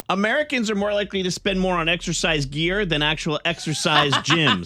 Americans are more likely to spend more on exercise gear than actual exercise gyms.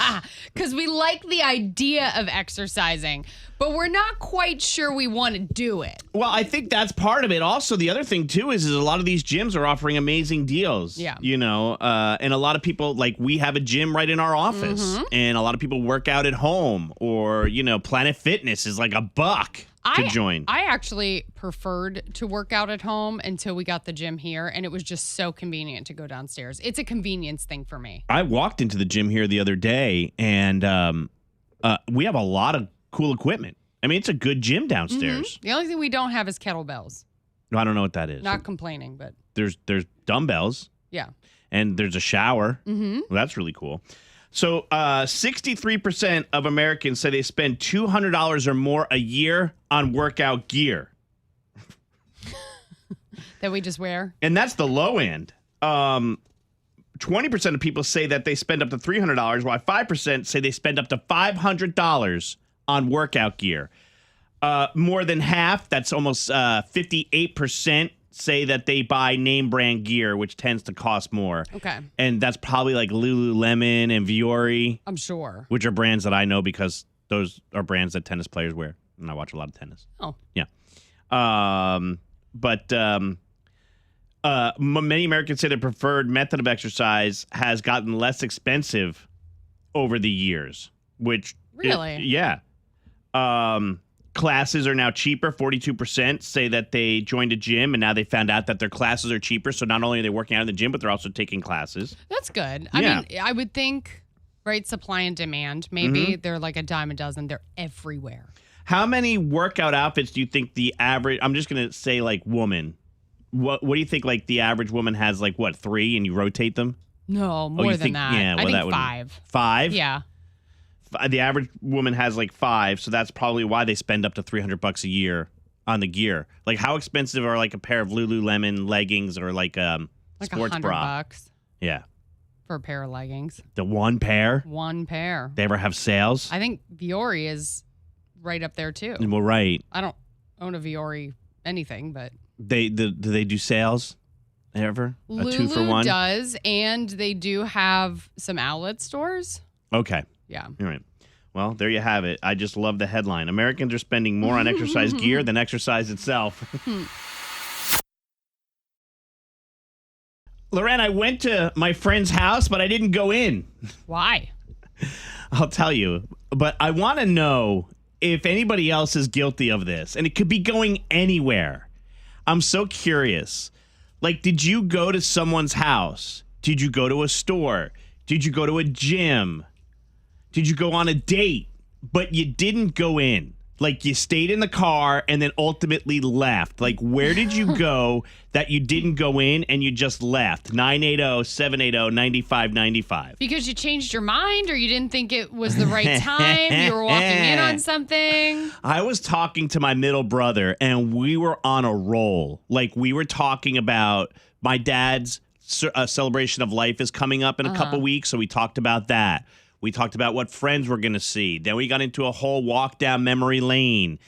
Because we like the idea of exercising, but we're not quite sure we want to do it. Well, I think that's part of it. Also, the other thing, too, is a lot of these gyms are offering amazing deals. Yeah. You know, and a lot of people, like, we have a gym right in our office. And a lot of people work out at home. Or, you know, Planet Fitness is like $1 to join. I actually preferred to work out at home until we got the gym here, and it was just so convenient to go downstairs. It's a convenience thing for me. I walked into the gym here the other day, and we have a lot of cool equipment. I mean, it's a good gym downstairs. The only thing we don't have is kettlebells. I don't know what that is. Not complaining, but There's dumbbells. yeah. And there's a shower. Well, that's really cool. So 63% of Americans say they spend $200 or more a year on workout gear. That we just wear. And that's the low end. 20% of people say that they spend up to $300, while 5% say they spend up to $500 on workout gear. More than half, that's almost 58%, say that they buy name brand gear, which tends to cost more. Okay. And that's probably like Lululemon and Viore. I'm sure. Which are brands that I know because those are brands that tennis players wear. And I watch a lot of tennis. Oh. Yeah. Many Americans say their preferred method of exercise has gotten less expensive over the years, which... Really? Yeah. Classes are now cheaper. 42% say that they joined a gym and now they found out that their classes are cheaper. So not only are they working out in the gym, but they're also taking classes. That's good. I mean, I would think, right, supply and demand. Maybe they're like a dime a dozen. They're everywhere. How many workout outfits do you think the average, I'm just going to say like woman. What do you think like the average woman has like what, 3 and you rotate them? No, more than that. Yeah, well, I think that 5. 5? Yeah. The average woman has like 5, so that's probably why they spend up to $300 a year on the gear. Like, how expensive are like a pair of Lululemon leggings or like sports bra? $100 Yeah, for a pair of leggings. the one pair. One pair. They ever have sales? I think Viore is right up there too. Well, right. I don't own a Viore anything, but Do they do sales? Ever? A Lulu 2 for 1? does, and they do have some outlet stores. Okay. Yeah. All right. Well, there you have it. I just love the headline. Americans are spending more on exercise gear than exercise itself. Loren, I went to my friend's house, but I didn't go in. Why? I'll tell you. But I want to know if anybody else is guilty of this. And it could be going anywhere. I'm so curious. Like, did you go to someone's house? Did you go to a store? Did you go to a gym? Did you go on a date, but you didn't go in? Like, you stayed in the car and then ultimately left. Like, where did you go that you didn't go in and you just left? 980-780-9595. Because you changed your mind or you didn't think it was the right time? You were walking in on something? I was talking to my middle brother, and we were on a roll. Like, we were talking about my dad's celebration of life is coming up in a couple weeks, so we talked about that. We talked about what friends we're going to see. Then we got into a whole walk down memory lane.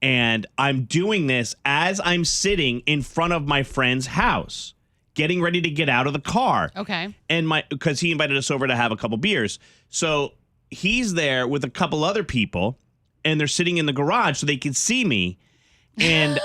And I'm doing this as I'm sitting in front of my friend's house, getting ready to get out of the car. Okay. And because he invited us over to have a couple beers. So he's there with a couple other people, and they're sitting in the garage so they can see me. And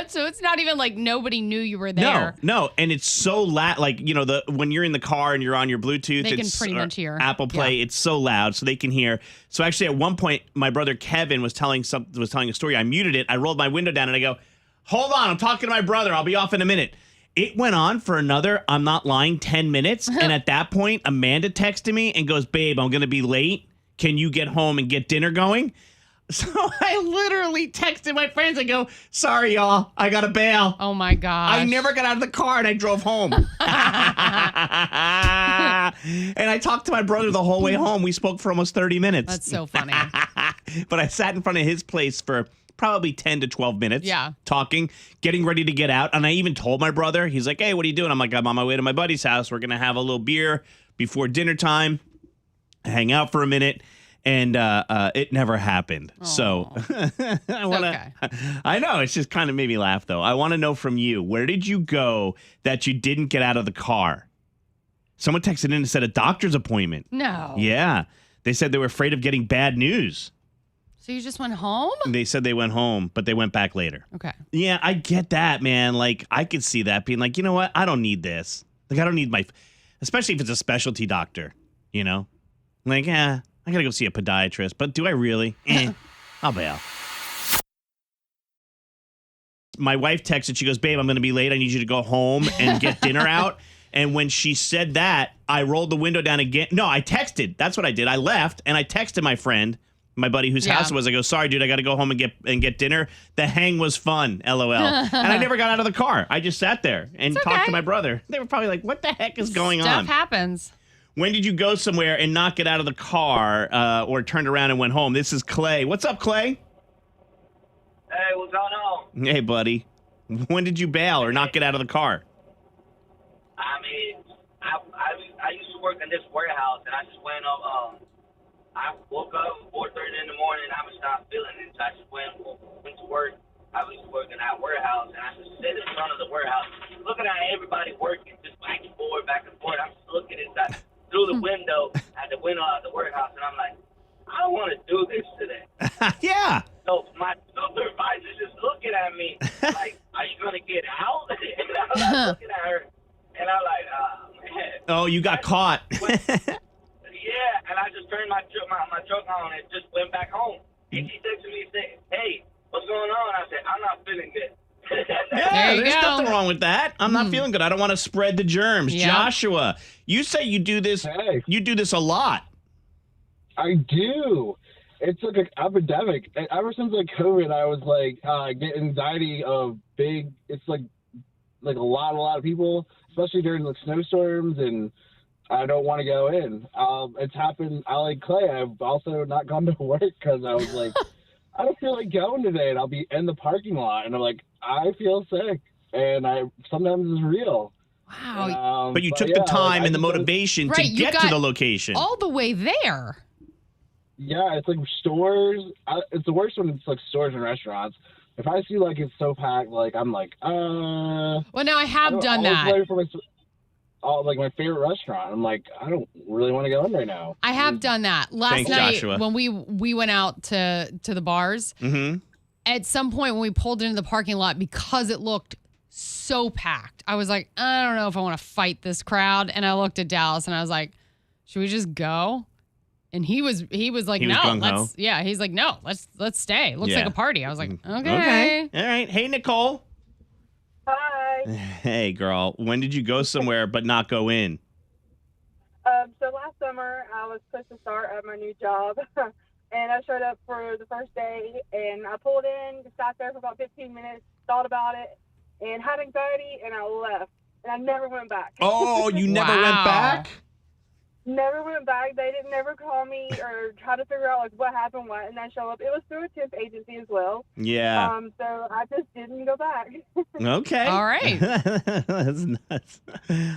so it's not even like nobody knew you were there. No. And it's so loud. Like, you know, when you're in the car and you're on your Bluetooth, they can pretty much hear. Apple Play. Yeah. It's so loud, so they can hear. So actually, at one point, my brother Kevin was telling a story. I muted it. I rolled my window down and I go, "Hold on, I'm talking to my brother. I'll be off in a minute." It went on for another, I'm not lying, 10 minutes. And at that point, Amanda texted me and goes, "Babe, I'm going to be late. Can you get home and get dinner going?" So I literally texted my friends and go, "Sorry, y'all. I got to bail." Oh, my gosh. I never got out of the car and I drove home. And I talked to my brother the whole way home. We spoke for almost 30 minutes. That's so funny. But I sat in front of his place for probably 10 to 12 minutes. Yeah. Talking, getting ready to get out. And I even told my brother, he's like, "Hey, what are you doing?" I'm like, "I'm on my way to my buddy's house. We're going to have a little beer before dinner time, hang out for a minute." And it never happened. So I want to. okay. I know it's just kind of made me laugh, though. I want to know from you, where did you go that you didn't get out of the car? Someone texted in and said a doctor's appointment. No. Yeah, they said they were afraid of getting bad news. So you just went home? They said they went home, but they went back later. Okay. Yeah, I get that, man. Like, I could see that being like, you know what? I don't need this. Like, I don't need especially if it's a specialty doctor, you know? Like, I got to go see a podiatrist, but do I really? I'll bail. My wife texted, she goes, babe, I'm going to be late. I need you to go home and get dinner out. And when she said that, I rolled the window down again. No, I texted. That's what I did. I left, and I texted my friend, my buddy whose house it was. I go, sorry, dude, I got to go home and get dinner. The hang was fun, LOL. And I never got out of the car. I just sat there and talked to my brother. They were probably like, what the heck is going on? Stuff happens. When did you go somewhere and not get out of the car or turned around and went home? This is Clay. What's up, Clay? Hey, what's going on? Hey, buddy. When did you bail or not get out of the car? I mean, I used to work in this warehouse, and I just went up. I woke up 4:30 in the morning, and I was not feeling it. So I just went to work. I was working at warehouse, and I just sit in front of the warehouse, looking at everybody working, just back and forth. I'm just looking inside through the window at the window of the warehouse, and I'm like, I don't want to do this today. Yeah. So my supervisor's just looking at me like, are you going to get out? And I'm like looking at her, and I'm like, oh, man. Oh, you got caught. Yeah, and I just turned my truck on and just went back home. And she texted me and said, hey, what's going on? I said, I'm not feeling good. Yeah, There you there's go. nothing wrong with that. I'm not feeling good. I don't want to spread the germs. Yeah. Joshua, you say you do this. Hey. You do this a lot. I do. It's like an epidemic. And ever since like COVID, I was like get anxiety of big. It's like a lot of people, especially during like snowstorms, and I don't want to go in. It's happened. I like Clay. I've also not gone to work because I was like, I don't feel like going today, and I'll be in the parking lot, and I'm like, I feel sick, and sometimes it's real. Wow. But you took the time and the motivation to Right, you get to got the location. all the way there. Yeah, it's like stores. It's the worst when it's like stores and restaurants. If I see like it's so packed, like I'm like, Well, now I have done that. Like my favorite restaurant. I'm like, I don't really want to go in right now. I have done that. Last Thanks, night Joshua. when we went out to the bars, at some point when we pulled into the parking lot, because it looked so packed, I was like, I don't know if I want to fight this crowd. And I looked at Dallas and I was like, should we just go? And he was like, He was no, gung-ho. he's like, no, let's stay. It looks like a party. I was like, okay. Okay. All right. Hey, Nicole. Hi. Hey, girl. When did you go somewhere but not go in? So last summer, I was supposed to start at my new job, and I showed up for the first day, and I pulled in, sat there for about 15 minutes, thought about it, and had anxiety, and I left, and I never went back. Oh, you never went Wow. back? Never went back. They didn't never call me or try to figure out like what happened, why didn't I show up. It was through a temp agency as well. Yeah. So I just didn't go back. Okay. All right. That's nuts.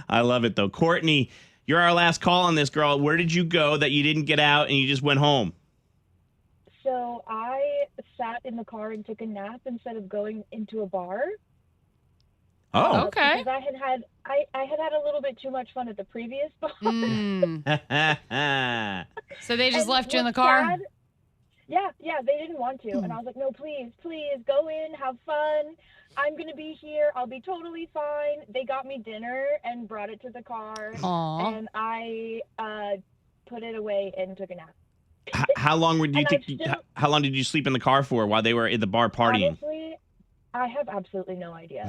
I love it, though. Courtney, you're our last call on this, girl. Where did you go that you didn't get out and you just went home? So I sat in the car and took a nap instead of going into a bar. Oh. Okay. Because I had had a little bit too much fun at the previous bar. Mm. So they just And left you in the what's car? sad- yeah, they didn't want to. And I was like, no, please, go in, have fun. I'm going to be here. I'll be totally fine. They got me dinner and brought it to the car. Aw. And I put it away and took a nap. How long were you And I think? still- How long did you sleep in the car for while they were at the bar partying? Honestly, I have absolutely no idea.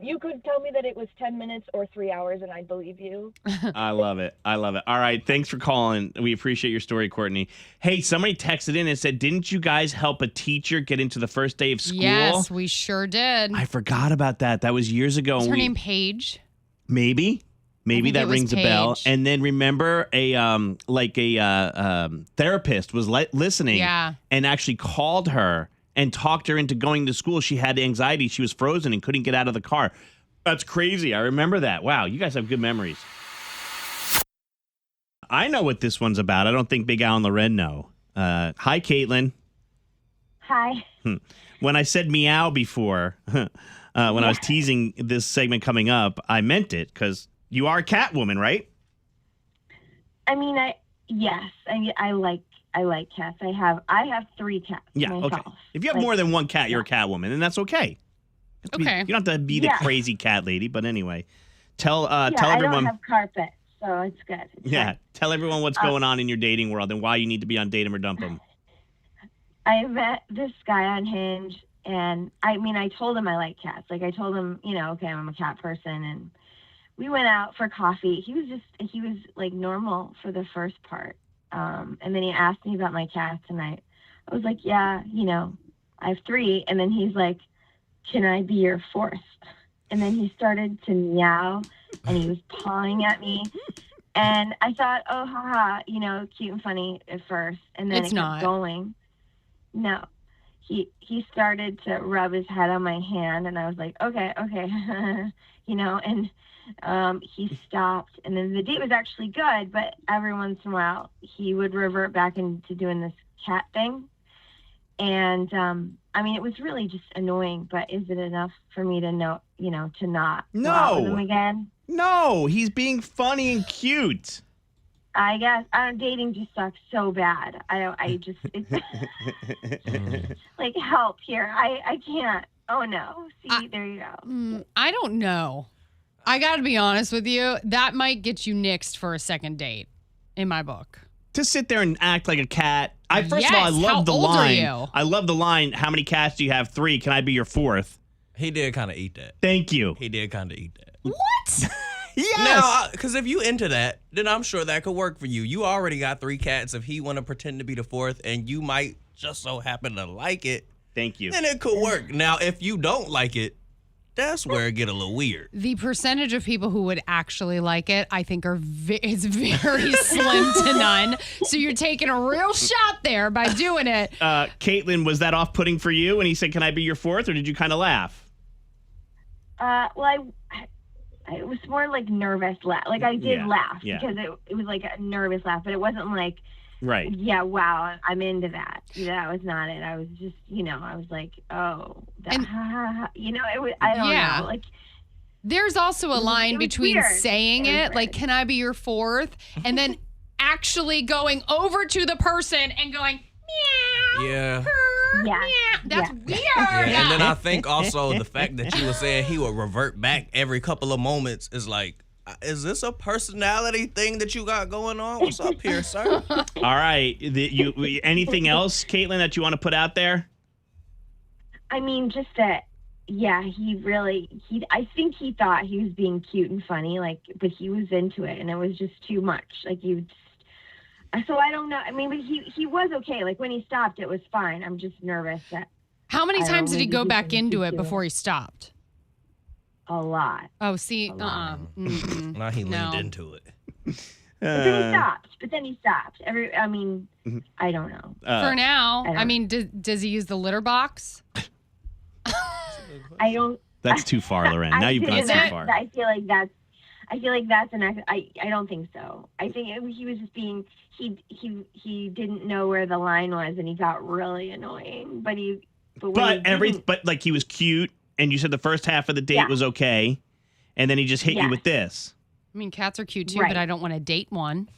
You could tell me that it was 10 minutes or 3 hours and I'd believe you. I love it. I love it. All right. Thanks for calling. We appreciate your story, Courtney. Hey, somebody texted in and said, didn't you guys help a teacher get into the first day of school? Yes, we sure did. I forgot about that. That was years ago. Is her We- name Paige? Maybe think that it was rings a bell. Paige. And then remember a therapist was listening Yeah. and actually called her and talked her into going to school. She had anxiety. She was frozen and couldn't get out of the car. That's crazy. I remember that. Wow, you guys have good memories. I know what this one's about. I don't think Big Al and Loren know. Hi, Kaitlyn. Hi. When I said meow before, when I was teasing this segment coming up, I meant it because you are a cat woman, right? I mean, yes. I like cats. I have 3 cats. Yeah. myself. Okay. If you have more than one cat, you're a cat woman, and that's okay. Okay. You don't have to be the crazy cat lady, but anyway, tell I everyone. don't have carpet, so it's good. It's fine. Tell everyone what's going on in your dating world and why you need to be on Date 'Em or Dump 'Em. I met this guy on Hinge, and I told him I like cats. Like, I told him, okay, I'm a cat person, and we went out for coffee. He was like normal for the first part. And then he asked me about my cats, and I was like, yeah, I have 3. And then he's like, can I be your 4th? And then he started to meow, and he was pawing at me. And I thought, oh, haha, cute and funny at first. And then It's it kept not. going. No. He started to rub his head on my hand, and I was like, okay, and he stopped. And then the date was actually good, but every once in a while he would revert back into doing this cat thing. And it was really just annoying, but is it enough for me to know, to not go out with him again? No, he's being funny and cute. I guess dating just sucks so bad. It's like, help here. I can't. Oh no. See, there you go. I don't know. I got to be honest with you. That might get you nixed for a second date in my book. To sit there and act like a cat. First of all, I Yes, love how the old are line. you? I love the line. How many cats do you have? 3. Can I be your 4th? He did kind of eat that. Thank you. He did kind of eat that. What? Yes. Now, because if you into that, then I'm sure that could work for you. You already got 3 cats. If he want to pretend to be the 4th, and you might just so happen to like it, Thank you. then it could work. Now, if you don't like it, that's where it get a little weird. The percentage of people who would actually like it, I think, is very slim to none. So you're taking a real shot there by doing it. Kaitlyn, was that off-putting for you? And he said, "Can I be your 4th?" Or did you kind of laugh? Well, it was more like nervous laugh. Like, I did laugh because it was like a nervous laugh, but it wasn't like, right. Yeah, wow, I'm into that. That was not it. I was just, I was like, oh, that, it was, I don't know. Like, there's also a line between weird. saying it, like, can I be your 4th? And then actually going over to the person and going, meow. Yeah. Meow. That's weird. Yeah, and then I think also the fact that you were saying he would revert back every couple of moments is like, is this a personality thing that you got going on? What's up here, sir? All right. Anything else, Kaitlyn, that you want to put out there? I mean, just that, I think he thought he was being cute and funny, like, but he was into it, and it was just too much. Like, so I don't know. I mean, but he was okay. Like, when he stopped, it was fine. I'm just nervous that. How many times did he go back thinking into too it soon. before he stopped? A lot. Oh, see, Now he leaned into it. But then he stopped. I don't know. For now, I don't I mean, does he use the litter box? I don't. That's too far, Loren. Now you've gone too far. I feel like that's an. I don't think so. I think he was just being. He didn't know where the line was, and he got really annoying. But like, he was cute, and you said the first half of the date was okay, and then he just hit you with this. I mean, cats are cute too, Right. but I don't want to date one.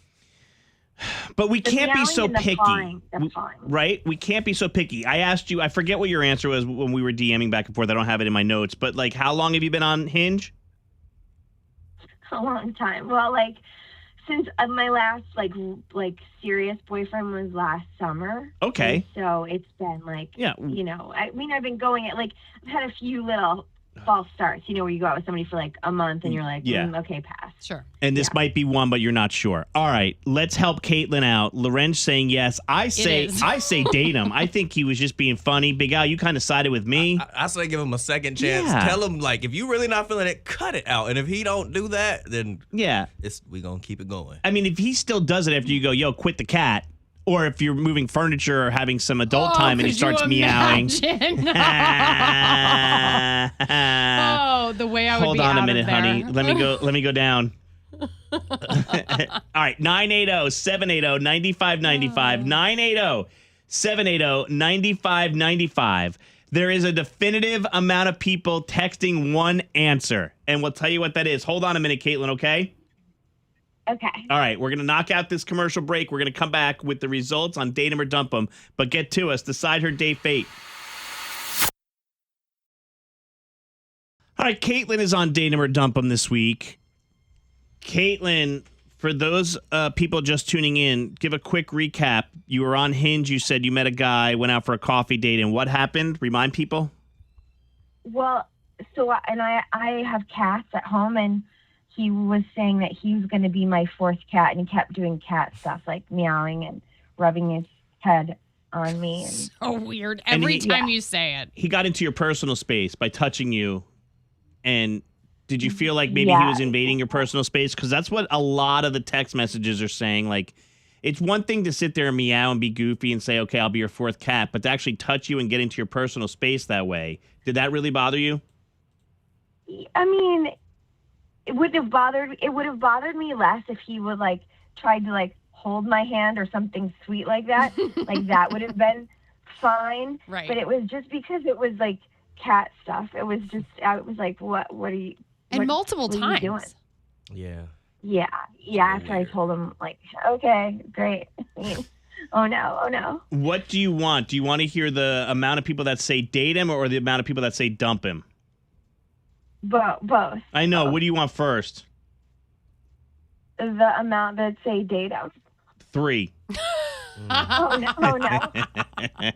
But we The can't be meowing so and the picky, pawing, that's fine. right? We can't be so picky. I asked you, I forget what your answer was when we were DMing back and forth. I don't have it in my notes, but like, how long have you been on Hinge? A long time. Well, like, since my last like serious boyfriend was last summer. Okay. And so it's been like, I've been going at, like, I've had a few little false starts, where you go out with somebody for like a month and you're like, okay, pass. Sure. And this might be one, but you're not sure. All right, let's help Kaitlyn out. Loren's saying yes. I say date him. I think he was just being funny. Big Al, you kind of sided with me. I say give him a second chance. Yeah. Tell him, like, if you really not feeling it, cut it out. And if he don't do that, then we gonna keep it going. I mean, if he still does it after you go, yo, quit the cat, or if you're moving furniture or having some adult time and he starts meowing. Oh, the way I would Hold be on out a minute, of there. honey. Let me go down. All right, 980-780-9595. 980-780-9595. There is a definitive amount of people texting one answer, and we'll tell you what that is. Hold on a minute, Kaitlyn, okay? Okay. All right, we're going to knock out this commercial break. We're going to come back with the results on Date 'Em or Dump 'Em, but get to us. Decide her date fate. All right, Kaitlyn is on Date 'Em or Dump 'Em this week. Kaitlyn, for those people just tuning in, give a quick recap. You were on Hinge. You said you met a guy, went out for a coffee date, and what happened? Remind people. Well, I have cats at home, and he was saying that he was going to be my fourth cat, and he kept doing cat stuff like meowing and rubbing his head on me. And So weird. Every time you say it. He got into your personal space by touching you, and did you feel like maybe he was invading your personal space? Because that's what a lot of the text messages are saying. Like, it's one thing to sit there and meow and be goofy and say, okay, I'll be your fourth cat, but to actually touch you and get into your personal space that way, did that really bother you? I mean, it would have bothered me less if he would like tried to like hold my hand or something sweet like that. Like that would have been fine. Right. But it was just because it was like cat stuff. It was just, I was like, what are you? And multiple what are you doing? times. Yeah. Yeah. After I told him, like, okay, great. Oh no. What do you want? Do you want to hear the amount of people that say date him or the amount of people that say dump him? Both. I know. What do you want first? The amount that say date him. 3. Oh no.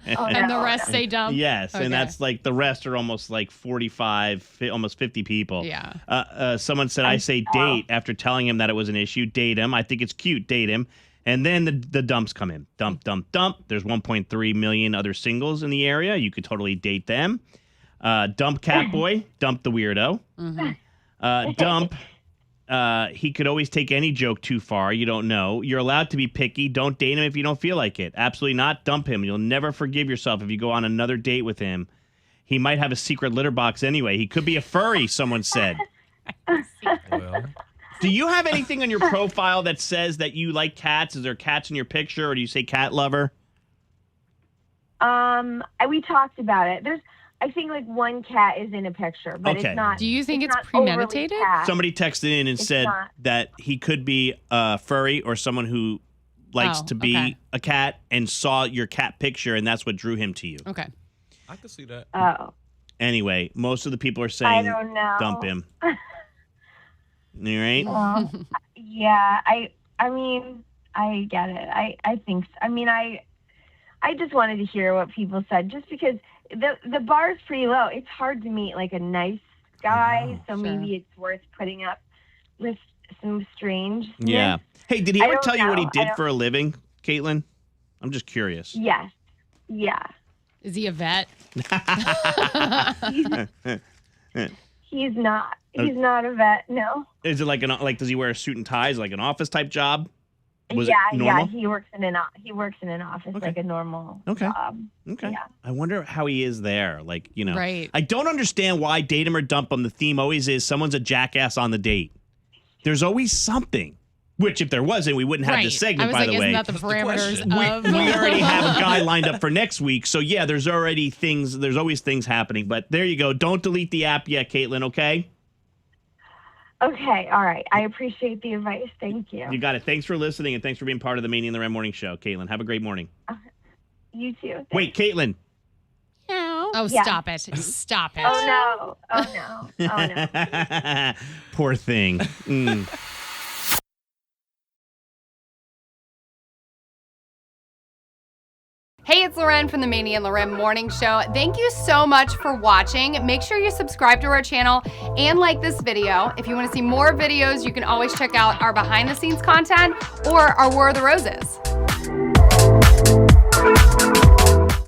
And the rest say dump. Yes, Okay. and that's like the rest are almost like 45, almost 50 people. Yeah. Someone said I say date after telling him that it was an issue. Date him. I think it's cute. Date him. And then the dumps come in. Dump. There's 1.3 million other singles in the area. You could totally date them. Dump Catboy. Dump the weirdo. Dump. He could always take any joke too far. You don't know. You're allowed to be picky. Don't date him if you don't feel like it. Absolutely not. Dump him. You'll never forgive yourself if you go on another date with him. He might have a secret litter box anyway. He could be a furry, someone said. Well, Do you have anything on your profile that says that you like cats? Is there cats in your picture, or do you say cat lover? We talked about it. I think like one cat is in a picture, but Okay. it's not. Do you think it's not overly premeditated? cat. Somebody texted in and It's said not. that he could be a furry or someone who likes Oh, to be okay. a cat and saw your cat picture, and that's what drew him to you. Okay. I could see that. Oh, Anyway, most of the people are I saying don't know. dump him. All right? Yeah, I mean, I get it. I think. I mean, I just wanted to hear what people said, just because the bar is pretty low. It's hard to meet like a nice guy, so Sure. maybe it's worth putting up with some strange. Yeah. Hey, did he I ever don't tell you what he know. I did don't- for a living, Kaitlyn? I'm just curious. Yes. Yeah. Is he a vet? He's not. He's not a vet. No. Is it like does he wear a suit and ties, like an office type job? Was yeah. it normal? He works in an office Okay. like a normal Okay. job. Okay. Yeah. I wonder how he is there. Like, you know. Right. I don't understand why date him or dump him. The theme always is someone's a jackass on the date. There's always something. Which, if there wasn't, we wouldn't have Right. this I segment, was by like, the isn't way. that the That's the parameters question. of? We already have a guy lined up for next week. So, yeah, there's already things. There's always things happening. But there you go. Don't delete the app yet, Kaitlyn, okay? Okay. All right. I appreciate the advice. Thank you. You got it. Thanks for listening, and thanks for being part of the Maney and the Ram Morning Show, Kaitlyn. Have a great morning. You too. Wait, Kaitlyn. Oh, Yeah. stop it. Stop it. Oh no. Oh no. Oh no. Poor thing. Mm. Hey, it's Loren from the Maney and Loren Morning Show. Thank you so much for watching. Make sure you subscribe to our channel and like this video. If you want to see more videos, you can always check out our behind the scenes content or our War of the Roses.